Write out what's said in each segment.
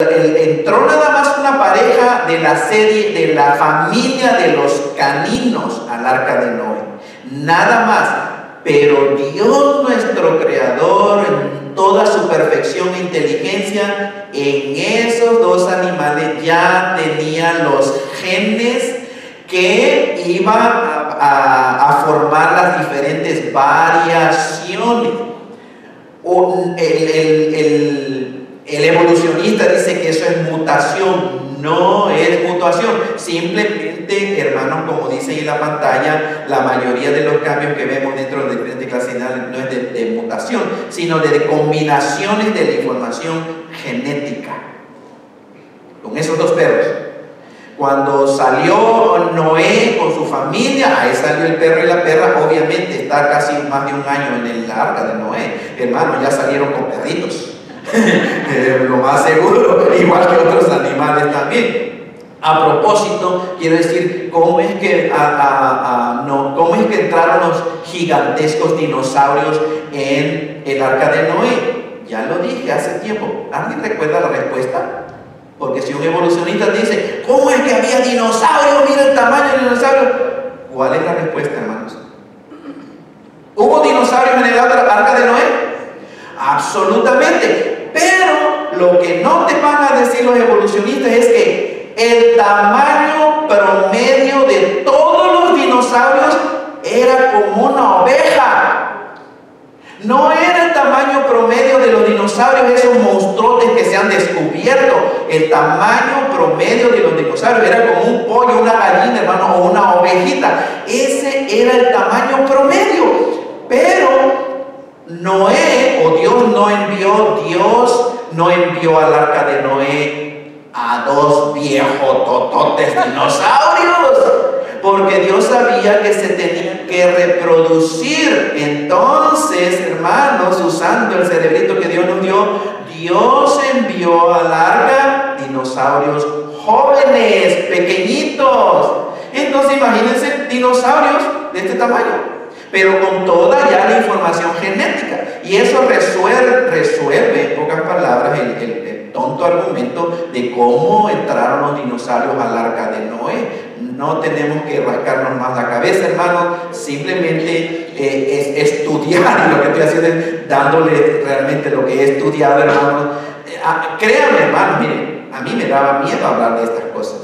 entró nada más una pareja de la serie, de la familia de los caninos al arca de Noé, nada más. Pero Dios, nuestro creador, en toda su perfección e inteligencia, en esos dos animales ya tenía los genes que iban a formar las diferentes variaciones. El evolucionista dice que eso es mutación. No es mutación, simplemente, hermanos, como dice ahí en la pantalla, la mayoría de los cambios que vemos dentro de diferentes clases no es de mutación, sino de combinaciones de la información genética. Con esos dos perros, cuando salió Noé con su familia, ahí salió el perro y la perra. Obviamente está casi más de un año en el arca de Noé, hermanos, ya salieron con perritos. Lo más seguro, igual que otros animales también. A propósito, quiero decir, ¿cómo es que entraron los gigantescos dinosaurios en el arca de Noé? Ya lo dije hace tiempo. ¿Alguien recuerda la respuesta? Porque si un evolucionista dice, ¿cómo es que había dinosaurios? Mira el tamaño del dinosaurio. ¿Cuál es la respuesta, hermanos? ¿Hubo dinosaurios en el arca de Noé? Absolutamente. Pero lo que no te van a decir los evolucionistas es que el tamaño promedio de todos los dinosaurios era como una oveja. No era el tamaño promedio de los dinosaurios, esos monstruotes que se han descubierto. El tamaño promedio de los dinosaurios era como un pollo, una gallina, hermano, o una ovejita. Ese era el tamaño promedio. Pero Noé, o Dios no envió al arca de Noé a dos viejos tototes dinosaurios, porque Dios sabía que se tenían que reproducir. Entonces, hermanos, usando el cerebrito que Dios nos dio, Dios envió al arca dinosaurios jóvenes, pequeñitos. Entonces, imagínense dinosaurios de este tamaño, pero con toda ya la información genética. Y eso resuelve, en pocas palabras, el tonto argumento de cómo entraron los dinosaurios al arca de Noé. No tenemos que rascarnos más la cabeza, hermanos, simplemente es estudiar. Y lo que estoy haciendo es dándole realmente lo que he estudiado, hermanos. Créanme, hermanos, miren, a mí me daba miedo hablar de estas cosas.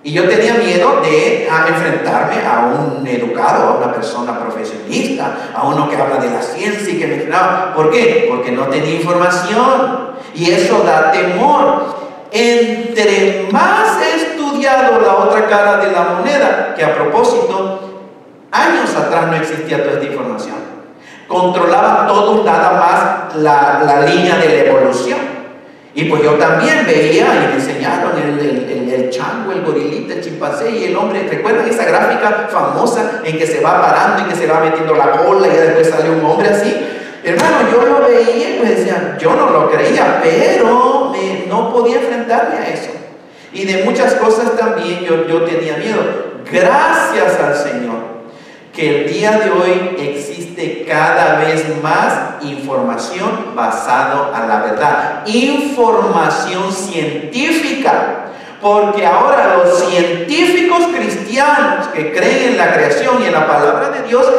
Y yo tenía miedo de enfrentarme a un educado, a una persona profesionista, a uno que habla de la ciencia y que me explicaba. ¿Por qué? Porque no tenía información. Y eso da temor. Entre más he estudiado la otra cara de la moneda, que a propósito, años atrás no existía toda esta información. Controlaban todos nada más la línea de la evolución. Y pues yo también veía y me enseñaron el chango, el gorilita, el chimpancé y el hombre. ¿Recuerdan esa gráfica famosa en que se va parando y que se va metiendo la cola y después sale un hombre así? Hermano, yo lo veía y pues decía, yo no lo creía, pero no podía enfrentarme a eso. Y de muchas cosas también yo tenía miedo. Gracias al Señor que el día de hoy existe cada vez más información basada a la verdad, información científica, porque ahora los científicos cristianos que creen en la creación y en la palabra de Dios,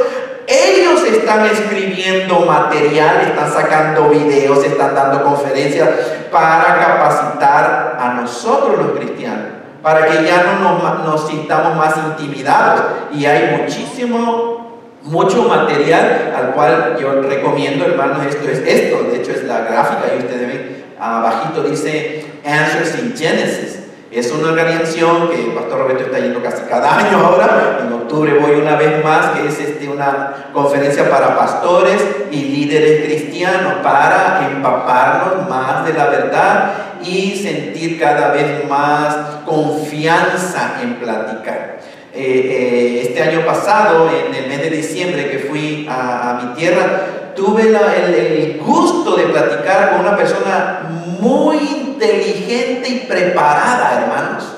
ellos están escribiendo material, están sacando videos, están dando conferencias para capacitar a nosotros los cristianos, para que ya no nos sintamos más intimidados. Y hay mucho material al cual yo recomiendo, hermanos. Esto, de hecho es la gráfica y ustedes ven abajito dice Answers in Genesis. Es una organización que el pastor Roberto está yendo casi cada año ahora. En octubre voy una vez más, que es una conferencia para pastores y líderes cristianos, para empaparnos más de la verdad y sentir cada vez más confianza en platicar. Este año pasado, en el mes de diciembre que fui a mi tierra, tuve el gusto de platicar con una persona muy inteligente y preparada, hermanos.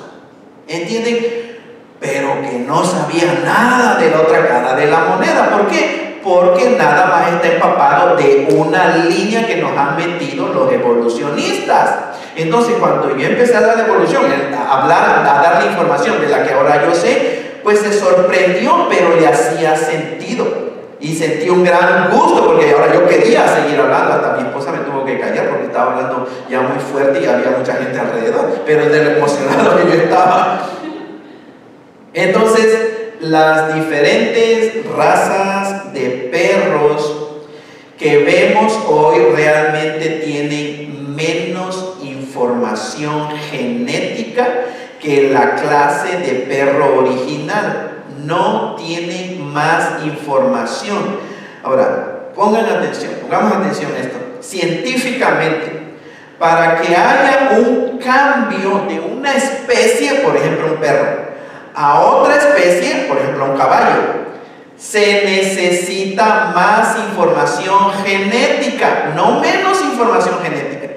¿Entienden? Pero que no sabía nada de la otra cara de la moneda. ¿Por qué? Porque nada más está empapado de una línea que nos han metido los evolucionistas. Entonces, cuando yo empecé a dar la evolución, a hablar, a dar la información de la que ahora yo sé, pues se sorprendió, pero le hacía sentido. Y sentí un gran gusto porque ahora yo quería seguir hablando. Hasta mi esposa me tuvo que callar porque estaba hablando ya muy fuerte y había mucha gente alrededor, pero de lo emocionado que yo estaba. Entonces, las diferentes razas de perros que vemos hoy realmente tienen menos información genética que la clase de perro original. No tienen más información. Ahora, pongamos atención a esto. Científicamente, para que haya un cambio de una especie, por ejemplo un perro, a otra especie, por ejemplo un caballo, se necesita más información genética, no menos información genética.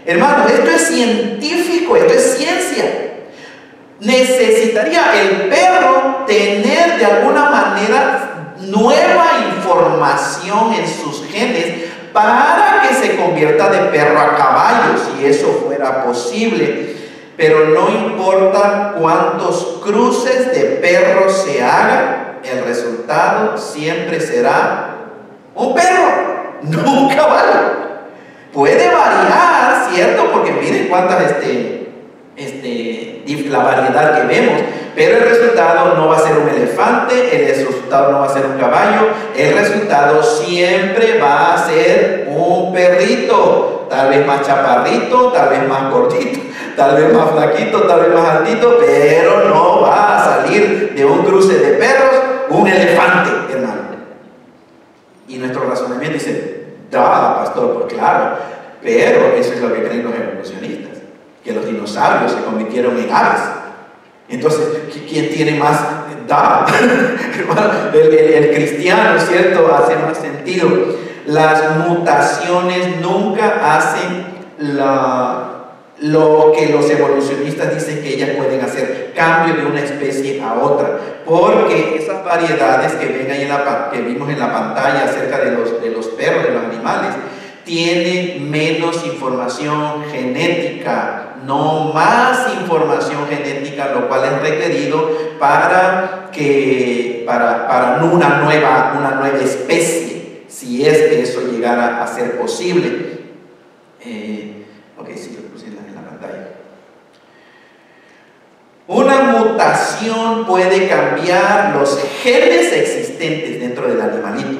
Hermanos, esto es científico, esto es ciencia. Necesitaría el perro tener de alguna manera nueva información en sus genes para que se convierta de perro a caballo, si eso fuera posible. Pero no importa cuántos cruces de perros se hagan, el resultado siempre será un perro, no un caballo. Puede variar, ¿cierto? Porque miren cuántas la variedad que vemos, pero el resultado no va a ser un elefante, el resultado no va a ser un caballo, el resultado siempre va a ser un perrito, tal vez más chaparrito, tal vez más gordito, tal vez más flaquito, tal vez más altito, pero no va a salir de un cruce de perros un elefante, hermano. Y nuestro razonamiento dice, pastor, pues claro, pero eso es lo que creen los evolucionistas, que los dinosaurios se convirtieron en aves. Entonces, ¿quién tiene más el cristiano, ¿cierto? Hace más sentido. Las mutaciones nunca hacen lo que los evolucionistas dicen que ellas pueden hacer, cambio de una especie a otra, porque esas variedades que ven ahí que vimos en la pantalla acerca de los perros, de los animales, tienen menos información genética, no más información genética, lo cual es requerido para una nueva especie, si es que eso llegara a ser posible. Ok, sí, lo puse en la pantalla. Una mutación puede cambiar los genes existentes dentro del animalito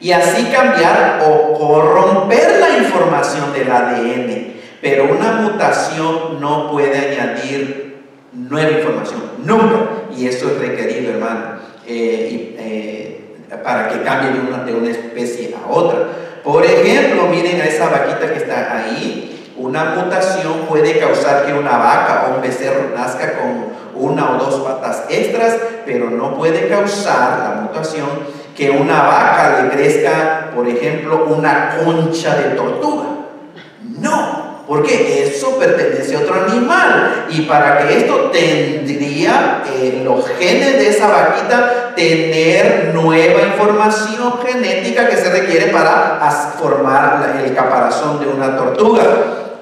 y así cambiar o corromper la información del ADN. Pero una mutación no puede añadir nueva información, nunca. Y eso es requerido, hermano, para que cambie de una especie a otra. Por ejemplo, miren a esa vaquita que está ahí. Una mutación puede causar que una vaca o un becerro nazca con una o dos patas extras, pero no puede causar la mutación que una vaca le crezca, por ejemplo, una concha de tortuga. No. Porque eso pertenece a otro animal, y para que esto tendría los genes de esa vaquita tener nueva información genética que se requiere para formar el caparazón de una tortuga.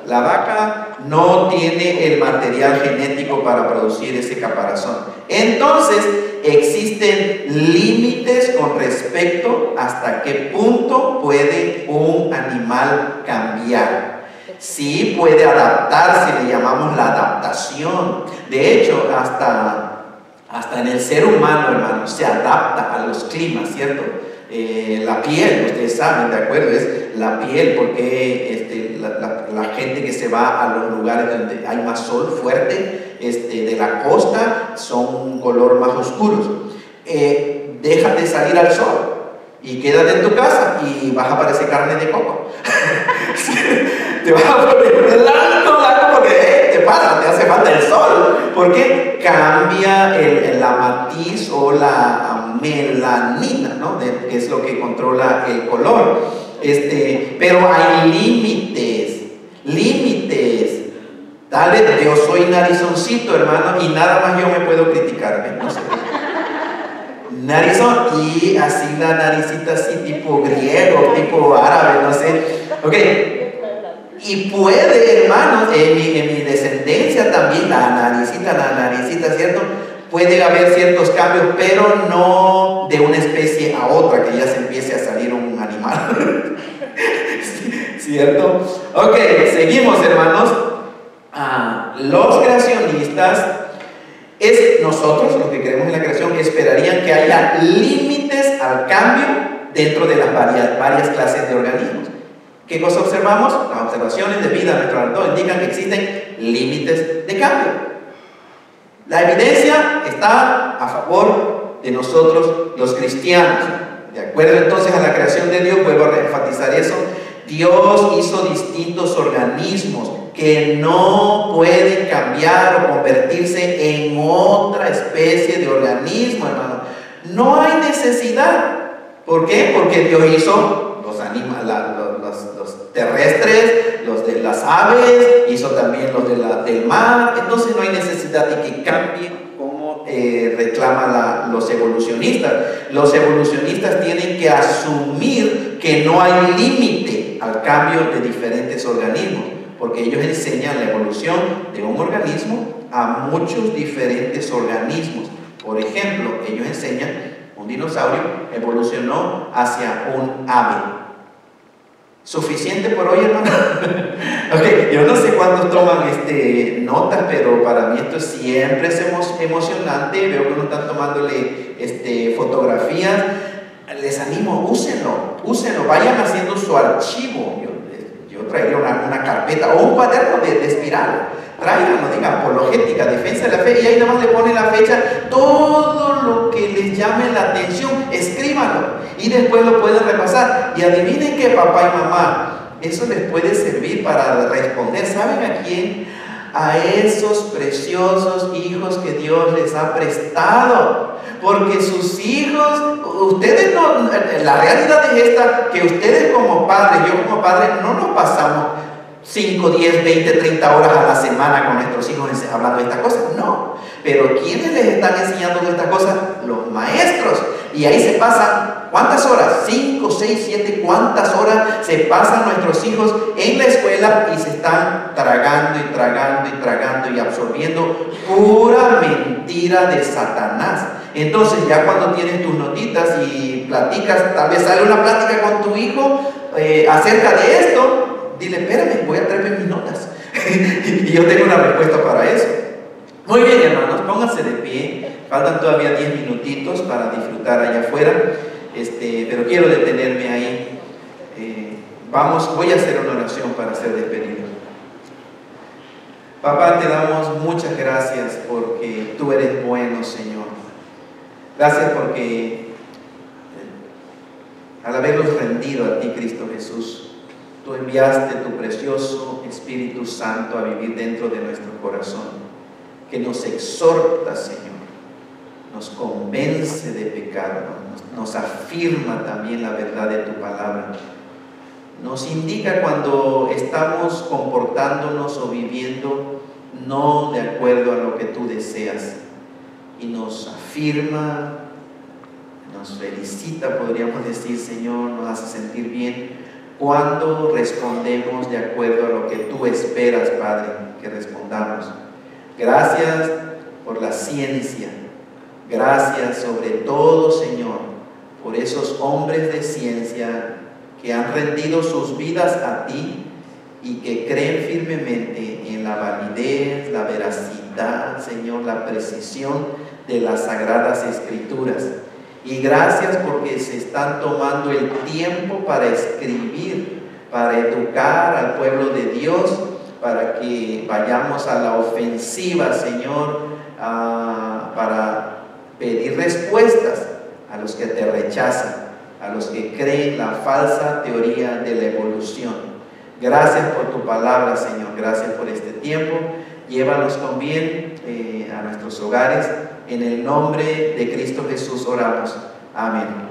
La vaca no tiene el material genético para producir ese caparazón. Entonces existen límites con respecto hasta qué punto puede un animal cambiar. Sí puede adaptarse, le llamamos la adaptación. De hecho, hasta en el ser humano, hermano, se adapta a los climas, ¿cierto? La piel, ustedes saben, ¿de acuerdo? Es la piel, porque la gente que se va a los lugares donde hay más sol fuerte, de la costa, son un color más oscuros. Deja de salir al sol y quédate en tu casa y vas a parecer carne de coco. Te vas a poner blanco porque te hace falta el sol, porque cambia la matiz o la melanina, ¿no? Que es lo que controla el color. Pero hay límites. Tal vez yo soy narizoncito, hermano, y nada más yo me puedo criticar, no sé. narizón, y así la naricita así tipo griego, tipo árabe, no sé. Ok. Y puede, hermanos, en mi descendencia también, la naricita, ¿cierto? Puede haber ciertos cambios, pero no de una especie a otra, que ya se empiece a salir un animal. ¿Cierto? Ok, seguimos, hermanos. Los creacionistas, nosotros, los que creemos en la creación, esperarían que haya límites al cambio dentro de las varias clases de organismos. ¿Qué cosa observamos? Las observaciones de vida a nuestro alrededor indican que existen límites de cambio. La evidencia está a favor de nosotros los cristianos. De acuerdo entonces a la creación de Dios, vuelvo a enfatizar eso, Dios hizo distintos organismos que no pueden cambiar o convertirse en otra especie de organismo, hermano. No hay necesidad. ¿Por qué? Porque Dios hizo los animales, los terrestres, los de las aves, hizo también los del mar. Entonces no hay necesidad de que cambien como reclaman los evolucionistas. Los evolucionistas tienen que asumir que no hay límite al cambio de diferentes organismos, porque ellos enseñan la evolución de un organismo a muchos diferentes organismos. Por ejemplo, ellos enseñan un dinosaurio evolucionó hacia un ave. ¿Suficiente por hoy, hermano? Ok, yo no sé cuántos toman notas, pero para mí esto siempre es emocionante. Veo que uno está tomándole fotografías. Les animo, úsenlo, vayan haciendo su archivo. Yo traería una carpeta o un cuaderno de espiral. Tráiganlo, digan apologética, defensa de la fe, y ahí nada más le ponen la fecha, todo lo que les llame la atención, escríbanlo y después lo pueden repasar. Y adivinen que papá y mamá, eso les puede servir para responder. ¿Saben a quién? A esos preciosos hijos que Dios les ha prestado. Porque sus hijos, ustedes no, la realidad es esta, que ustedes como padres, yo como padre, no nos pasamos 5, 10, 20, 30 horas a la semana con nuestros hijos hablando de estas cosas. No, pero ¿quiénes les están enseñando estas cosas? Los maestros. Y ahí se pasan, ¿cuántas horas? 5, 6, 7, ¿cuántas horas se pasan nuestros hijos en la escuela y se están tragando y absorbiendo pura mentira de Satanás? Entonces ya cuando tienes tus notitas y platicas, tal vez sale una plática con tu hijo acerca de esto, dile, espérame, voy a traerme mis notas. Y yo tengo una respuesta para eso. Muy bien, hermanos, pónganse de pie. Faltan todavía 10 minutitos para disfrutar allá afuera. Pero quiero detenerme ahí. Voy a hacer una oración para ser despedido. Papá, te damos muchas gracias porque tú eres bueno, Señor. Gracias porque al habernos rendido a ti, Cristo Jesús, tú enviaste tu precioso Espíritu Santo a vivir dentro de nuestro corazón, que nos exhorta, Señor, nos convence de pecado, nos afirma también la verdad de tu palabra, nos indica cuando estamos comportándonos o viviendo no de acuerdo a lo que tú deseas, y nos afirma, nos felicita, podríamos decir, Señor, nos hace sentir bien cuando respondemos de acuerdo a lo que tú esperas, Padre, que respondamos. Gracias por la ciencia. Gracias sobre todo, Señor, por esos hombres de ciencia que han rendido sus vidas a ti y que creen firmemente en la validez, la veracidad, Señor, la precisión de las Sagradas Escrituras. Y gracias porque se están tomando el tiempo para escribir, para educar al pueblo de Dios, para que vayamos a la ofensiva, Señor, para pedir respuestas a los que te rechazan, a los que creen la falsa teoría de la evolución. Gracias por tu palabra, Señor. Gracias por este tiempo. Llévanos con bien a nuestros hogares. En el nombre de Cristo Jesús oramos. Amén.